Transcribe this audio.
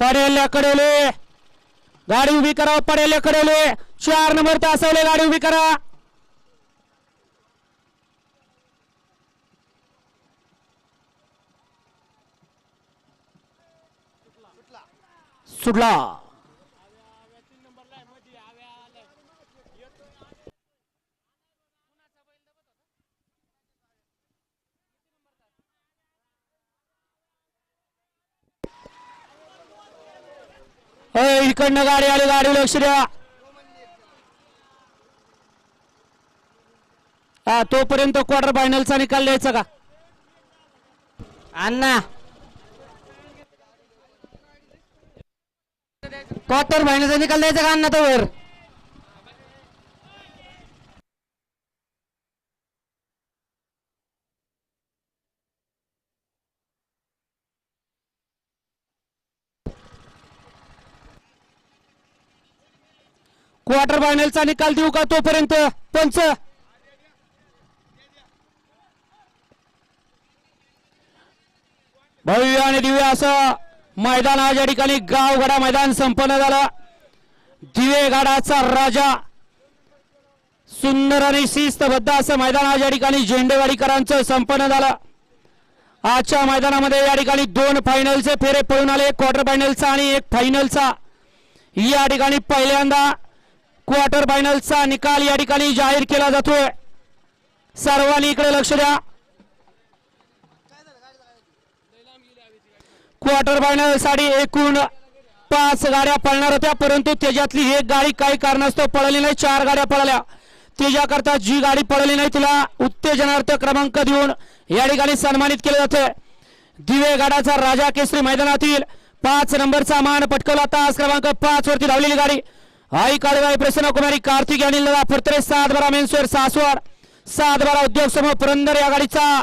पडेल्या कडेले गाडी उभी करा. पडेल्या कडेले 4 नंबर तासवले गाडी उभी करा. सुटला. इकडनं गाडी आली. गाडी लक्ष द्या. तोपर्यंत क्वार्टर फायनलचा निकाल द्यायचा का अण्णा? क्वार्टर फायनलचा निकाल द्यायचा का अण्णा? तोवर क्वार्टर फायनलचा निकाल देऊ का तोपर्यंत? पंच भव्य आणि दिव्य असं मैदान आज या ठिकाणी गावगडा मैदान संपन्न झालं. दिवेगडाचा राजा सुंदर आणि शिस्तबद्ध असं मैदान आज या ठिकाणी झेंडेवाडीकरांचं संपन्न झालं. आजच्या मैदानामध्ये या ठिकाणी 2 फायनलचे फेरे पळून आले. क्वार्टर फायनलचा आणि 1 फायनलचा. या ठिकाणी पहिल्यांदा क्वार्टर फायनलचा निकाल या ठिकाणी जाहीर केला जातोय. सर्वांनी इकडे लक्ष द्या. क्वार्टर फायनल साठी एकूण 5 गाड्या पळणार होत्या, परंतु त्याच्यातली 1 गाडी काही कारणास्तव पळाली नाही. 4 गाड्या पळाल्या. त्याच्याकरता जी गाडी पळाली नाही तिला उत्तेजनार्थ क्रमांक देऊन या ठिकाणी सन्मानित केले जाते. दिवेगडाचा राजा केसरी मैदानातील 5 नंबरचा मान पटकवला. तास क्रमांक 5 वरती धावलेली गाडी आई काळेबाई प्रसन्न कुमारी कार्तिक आणि लढा फडतरे 7-12 मेन्सवेर सासवड 7-12 उद्योग समूह पुरंदर या गाडीचा